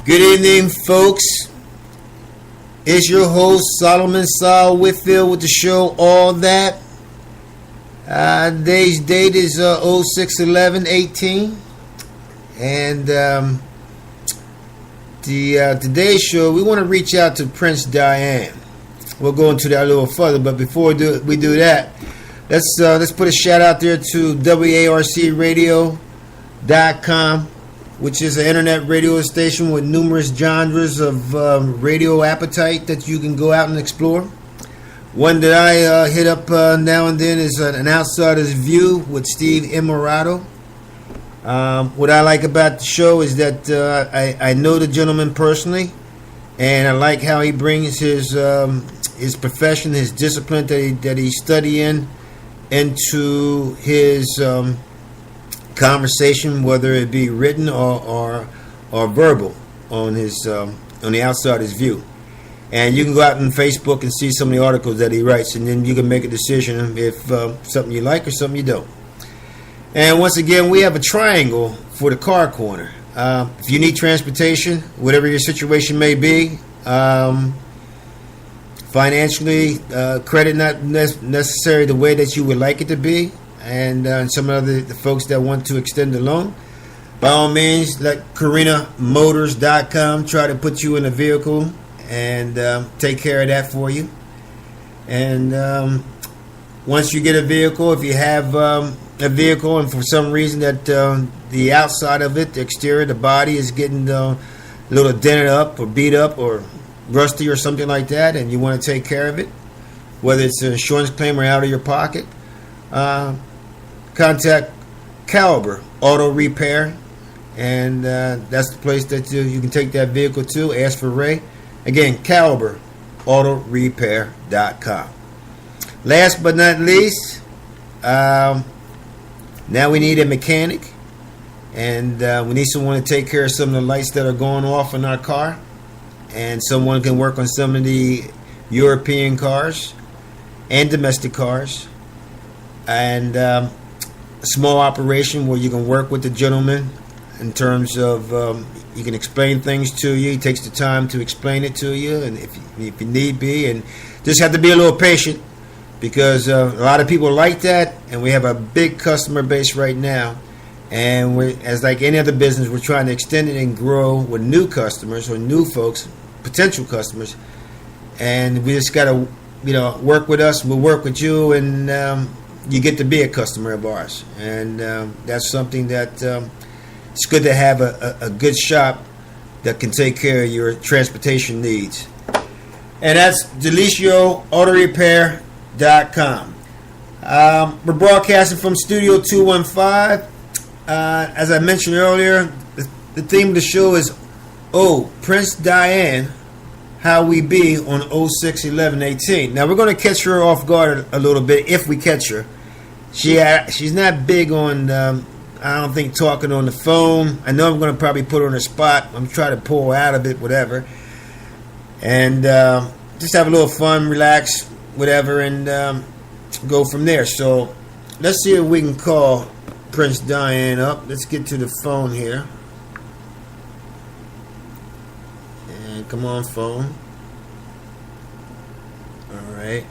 Good evening, folks. It's your host, Solomon Saul Whitfield, with the show All That. Today's date is 06/11/18. And today's show, we want to reach out to Prince Diane. We'll go into that a little further, but before we do that, let's put a shout out there to WARCradio.com, which is an internet radio station with numerous genres of radio appetite that you can go out and explore. One that I hit up now and then is An Outsider's View with Steve Immorato. What I like about the show is that I know the gentleman personally, and I like how he brings his profession, his discipline that he study into his conversation, whether it be written or verbal, on the Outsider's View. And you can go out on Facebook and see some of the articles that he writes, and then you can make a decision if something you like or something you don't. And once again, we have a triangle for the car corner. If you need transportation, whatever your situation may be, financially, credit not necessarily the way that you would like it to be, and some of the folks that want to extend the loan, by all means, let CarinaMotors.com try to put you in a vehicle and take care of that for you. And once you get a vehicle, if you have a vehicle and for some reason that the outside of it, the exterior, the body is getting a little dented up or beat up or rusty or something like that, and you want to take care of it, whether it's an insurance claim or out of your pocket, contact Caliber Auto Repair, and that's the place that you can take that vehicle to. Ask for Ray. Again, Caliber AutoRepair.com. Last but not least, now we need a mechanic, and we need someone to take care of some of the lights that are going off in our car, and someone can work on some of the European cars and domestic cars, and a small operation where you can work with the gentleman in terms of you can explain things to you. He takes the time to explain it to you, and if you need be, and just have to be a little patient, because a lot of people like that, and we have a big customer base right now, and as like any other business, we're trying to extend it and grow with new customers or new folks, potential customers, and we just got to work with us, we'll work with you, and you get to be a customer of ours, and that's something that it's good to have a good shop that can take care of your transportation needs. And that's DelicioAutoRepair.com. We're broadcasting from Studio 215. As I mentioned earlier, the theme of the show is Prince Diane How We B on 06/11/18. Now we're going to catch her off guard a little bit if we catch her. She's not big on I don't think talking on the phone. I know I'm going to probably put her on the spot. I'm trying to pull her out of it, whatever, and just have a little fun, relax, whatever, and go from there. So let's see if we can call Prince Diane up. Let's get to the phone here. And come on, phone. All right.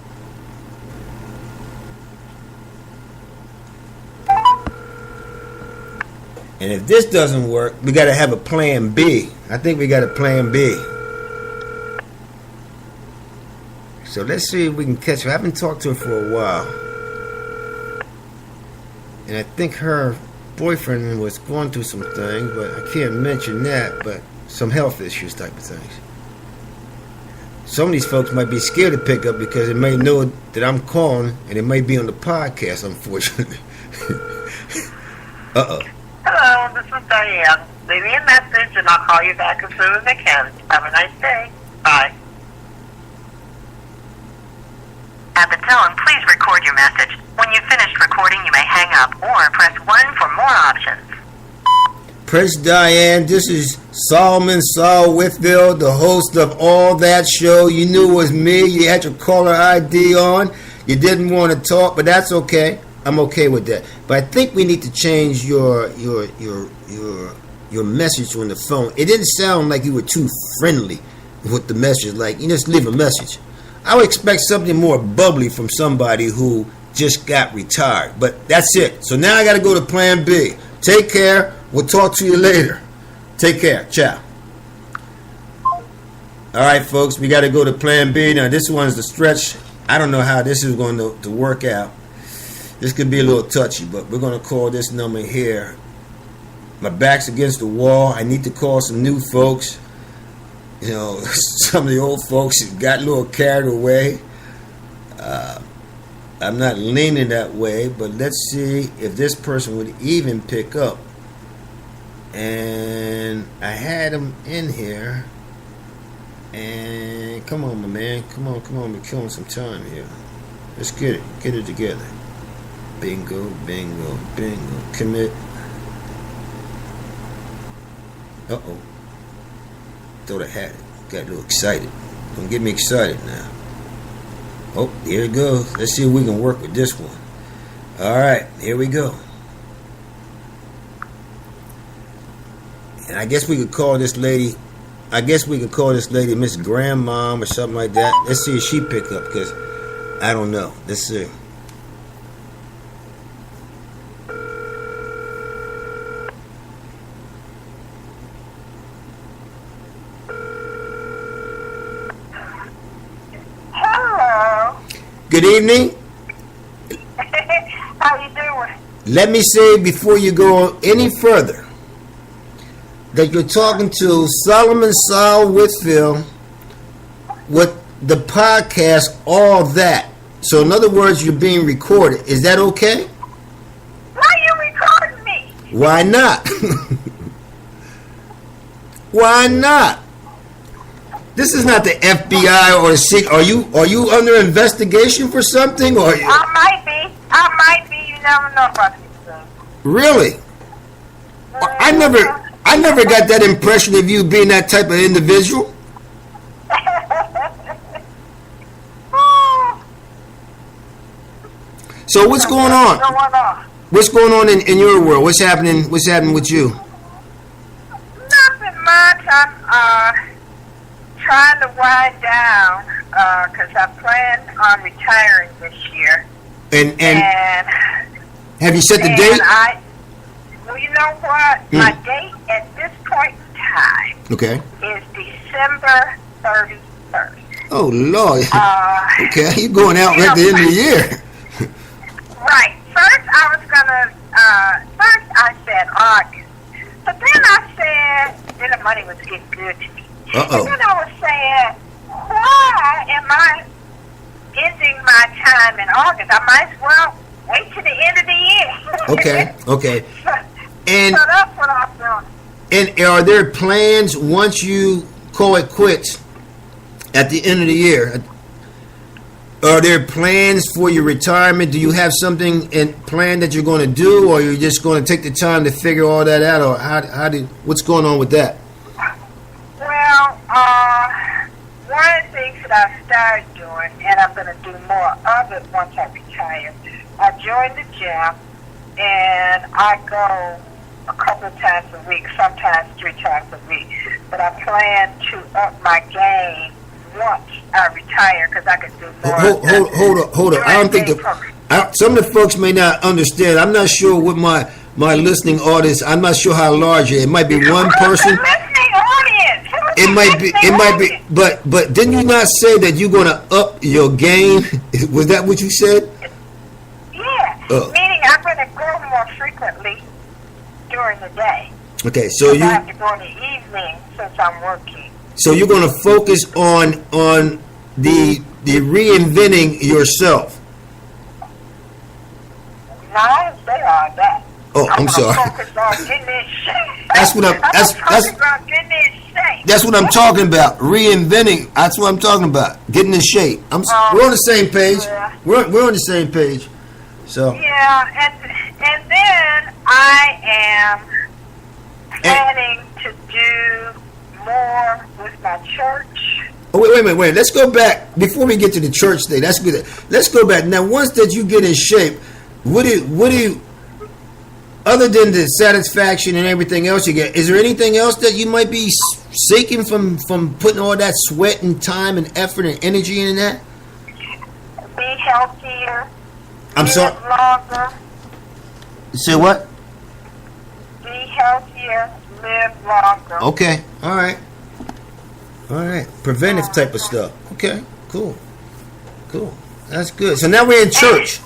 And if this doesn't work, we got to have a plan B. I think we got a plan B. So let's see if we can catch her. I haven't talked to her for a while. And I think her boyfriend was going through some things, but I can't mention that, but some health issues type of things. Some of these folks might be scared to pick up because they may know that I'm calling, and it might be on the podcast, unfortunately. Uh-oh. Hello, this is Diane. Leave me a message and I'll call you back as soon as I can. Have a nice day. Bye. At the tone, please record your message. When you've finished recording, you may hang up or press 1 for more options. Prince Diane, this is Solomon Saul Whitfield, the host of All That Show. You knew it was me. You had your caller ID on. You didn't want to talk, but that's okay. I'm okay with that. But I think we need to change your your message on the phone, it didn't sound like you were too friendly with the message. Like, you just leave a message. I would expect something more bubbly from somebody who just got retired. But that's it. So now I got to go to plan B. Take care. We'll talk to you later. Take care. Ciao. All right, folks, we got to go to plan B. Now, this one's the stretch. I don't know how this is going to work out. This could be a little touchy, but we're going to call this number here. My back's against the wall. I need to call some new folks. You know, some of the old folks got a little carried away. I'm not leaning that way, but let's see if this person would even pick up. And I had him in here. And come on, my man. Come on. We're killing some time here. Let's get it together. Bingo. Commit. Uh-oh. Thought I had it. Got a little excited. Don't get me excited now. Oh, here it goes. Let's see if we can work with this one. All right, here we go. And I guess we could call this lady Miss Grandmom or something like that. Let's see if she pick up, because I don't know. Let's see. Hello. Good evening. How you doing? Let me say before you go any further that you're talking to Solomon Saul Whitfield with the podcast All That. So in other words, you're being recorded. Is that okay? Why are you recording me? Why not? Why not? This is not the FBI or the SEC. Are you under investigation for something? Or I might be. You never know about these things. really? I never got that impression of you being that type of individual. So what's going on? What's going on in your world? What's happening with you? Nothing much. I'm trying to wind down because I plan on retiring this year. And have you set the date? Well, you know what? My date at this point in time Okay. is December 31st. Oh Lord. Okay, you're going out at the end of the year. Right. First I said August. But then I said, then the money was getting good to me. Uh-oh. And then I was saying, why am I ending my time in August? I might as well wait to the end of the year. Okay. So And that's what I'm doing. and are there plans once you call it quits at the end of the year? Are there plans for your retirement? Do you have something in plan that you're going to do, or you're just going to take the time to figure all that out, or what's going on with that? Well, one of the things that I started doing, and I'm going to do more of it once I retire, I joined the gym, and I go a couple of times a week, sometimes 3 times a week. But I plan to up my game once I retire because I can do more. Hold up. I don't think some of the folks may not understand. I'm not sure what my listening audience. I'm not sure how large it. It might be one person. Listening audience. It might be. But didn't you not say that you're going to up your game? Was that what you said? Yeah. Meaning I'm going to go more frequently during the day. Okay, so I have to go in the evening since I'm working. So you're going to focus on the reinventing yourself. No, I didn't say all that. Oh, I'm sorry. Focus on getting in shape. That's what that's what I'm talking about. Reinventing. That's what I'm talking about. Getting in shape. We're on the same page. Yeah. We're on the same page. So yeah, and then I am planning to do more with my church. Oh, wait. Let's go back before we get to the church thing. That's good. Let's go back now. Once that you get in shape, what do other than the satisfaction and everything else you get, is there anything else that you might be seeking from putting all that sweat and time and effort and energy in that? Be healthier. I'm sorry. Live longer. Say what? Be healthier. Live longer. Okay. All right. Preventive type of stuff. Okay. Cool. That's good. So now we're in church.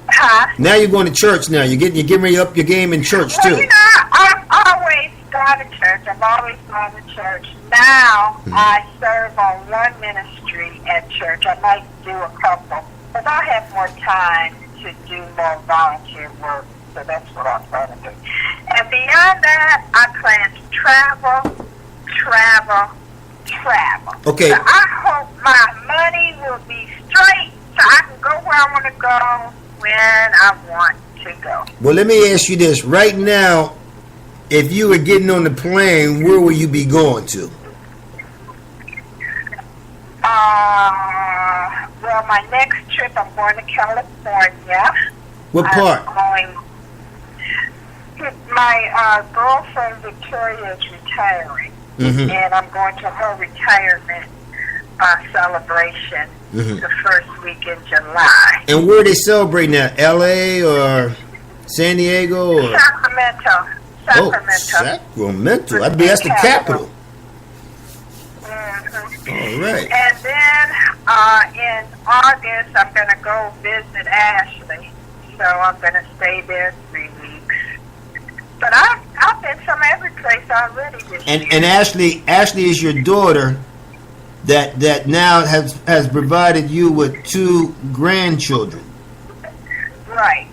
Huh? Now you're going to church. Now you're giving up your game in church Well, too. I've always gone to church. I've always gone to church. Now I serve on one ministry at church. I might do a couple, but I have more time to do more volunteer work. So that's what I'm going to do. And beyond that, I plan to travel. Okay. So I hope my money will be straight so I can go where I want to go when I want to go. Well, let me ask you this. Right now, if you were getting on the plane, where will you be going to? Well, my next trip, I'm going to California. What part? My girlfriend Victoria is retiring, and I'm going to her retirement celebration the first week in July. And where are they celebrating that? L.A. or San Diego? Or? Sacramento. Oh, Sacramento. That's the capital. All right. And then in August, I'm going to go visit Ashley. So I'm going to stay there 3 weeks. But I've been some every place already this year. And Ashley is your daughter that now has provided you with 2 grandchildren. Right.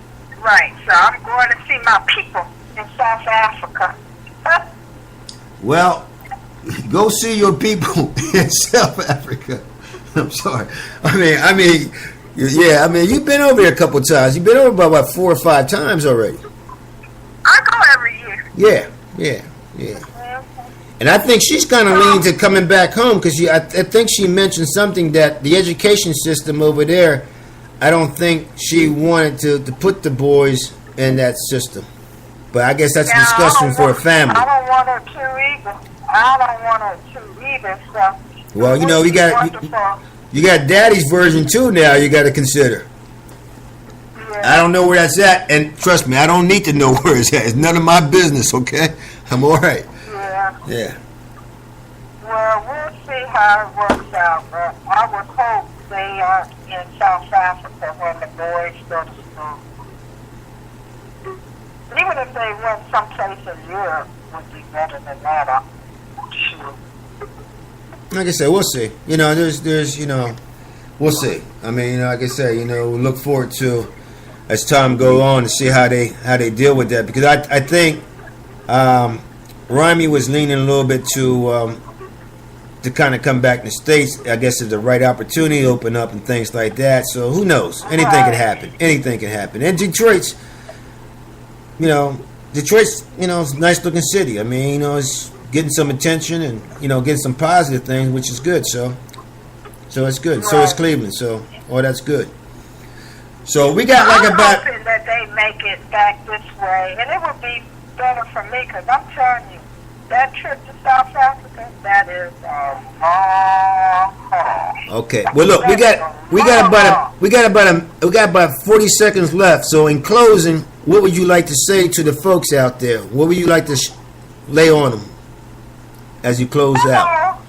So I'm going to see my people in South Africa. Well, go see your people in South Africa. I'm sorry. I mean, you've been over here a couple of times. You've been over about 4 or 5 times already. I go every year. Yeah. And I think she's kind of leaning to coming back home because I think she mentioned something that the education system over there, I don't think she wanted to put the boys in that system. But I guess that's a discussion for a family. I don't want her to either. So well, you know, you got daddy's version too now you got to consider. Yeah. I don't know where that's at, and trust me, I don't need to know where it's at. It's none of my business, okay? I'm all right. Yeah. Well, we'll see how it works out, but I would hope they are in South Africa when the boys go to school. Even if they went someplace in Europe, would be better than that, I'm sure. Like I said, we'll see. You know, there's we'll see. I mean, like I said, we look forward to as time goes on to see how they deal with that, because I think Rami was leaning a little bit to kind of come back to the States. I guess if the right opportunity open up and things like that. So who knows? Anything can happen. And Detroit's a nice looking city. I mean, it's getting some attention and getting some positive things, which is good. So it's good. So it's Cleveland. So that's good. So we got I'm hoping that they make it back this way, and it would be better for me because I'm telling you, that trip to South Africa, that is a long haul. Okay. Well, look, we got about 40 seconds left. So in closing, what would you like to say to the folks out there? What would you like to lay on them as you close out?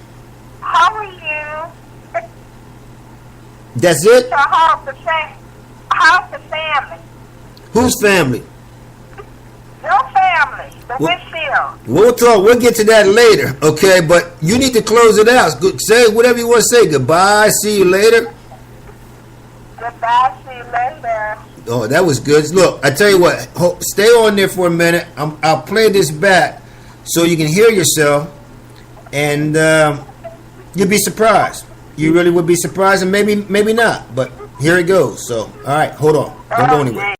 How are you? That's it? So how's the family? Whose family? Your family, the Whitfield. We'll get to that later, okay? But you need to close it out. Say whatever you want to say. Goodbye. See you later. Goodbye. See you later. Oh, that was good. Look, I tell you what. Stay on there for a minute. I'll play this back so you can hear yourself, and you'll be surprised. You really would be surprised, and maybe not. But here it goes. So, all right, hold on. Don't go anywhere.